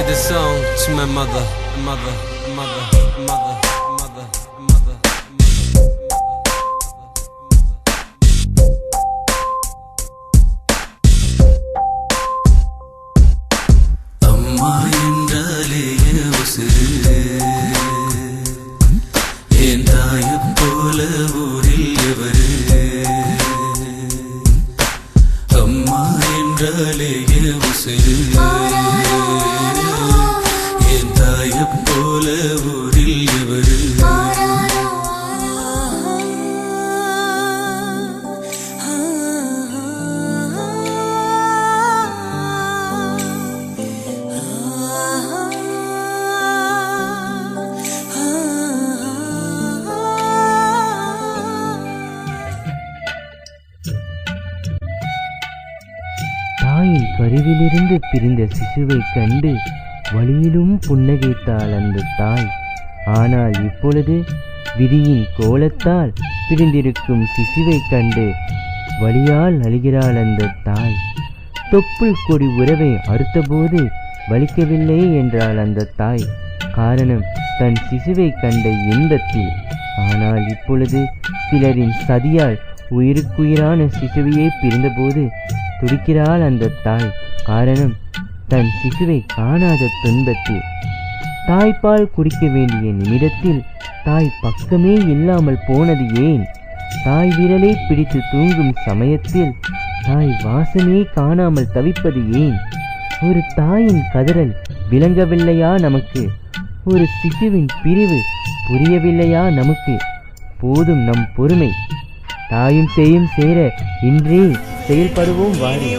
dedicate this song to my mother. அம்மா என்றாலே உசுரு, என் தாயைப் போல ஊரில் எவரு. அம்மா என்றாலே உசுரு, என் தாயைப் போல ஊரில் எவரு. தாயின் கருவிலிருந்து பிரிந்த சிசுவை கண்டு வழியிலும் புன்னகைத்தாள் அந்த தாய். ஆனால் இப்பொழுது விதியின் கோலத்தால் பிரிந்திருக்கும் சிசுவை கண்டு வலியால் அழுகிறாள் அந்த தாய். தொப்புள் கொடி உறவை அறுத்தபோது வலிக்கவில்லை என்றாள் அந்த தாய். காரணம் தன் சிசுவை கண்ட இன்பத்தில். ஆனால் இப்பொழுது சிலரின் சதியால் உயிருக்குயிரான சிசுவையே பிரிந்தபோது துடிக்கிறாள் அந்த தாய். காரணம் தன் சிசுவை காணாத துன்பத்தில். தாய்ப்பால் குடிக்க வேண்டிய நிமிடத்தில் தாய் பக்கமே இல்லாமல் போனது ஏன்? தாய் விரலை பிடித்து தூங்கும் சமயத்தில் தாய் வாசமே காணாமல் தவிப்பது ஏன்? ஒரு தாயின் கதறல் விளங்கவில்லையா நமக்கு? ஒரு சிசுவின் பிரிவு புரியவில்லையா நமக்கு? போதும் நம் பொறுமை. தாயும் சேயும் சேர இன்றே செயல்படுவோம் வாரி.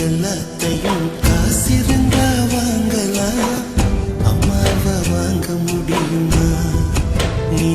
எல்லாத்தையும் காசிருந்தா வாங்கலாம், அம்மாவை வாங்க முடியுமா? நீ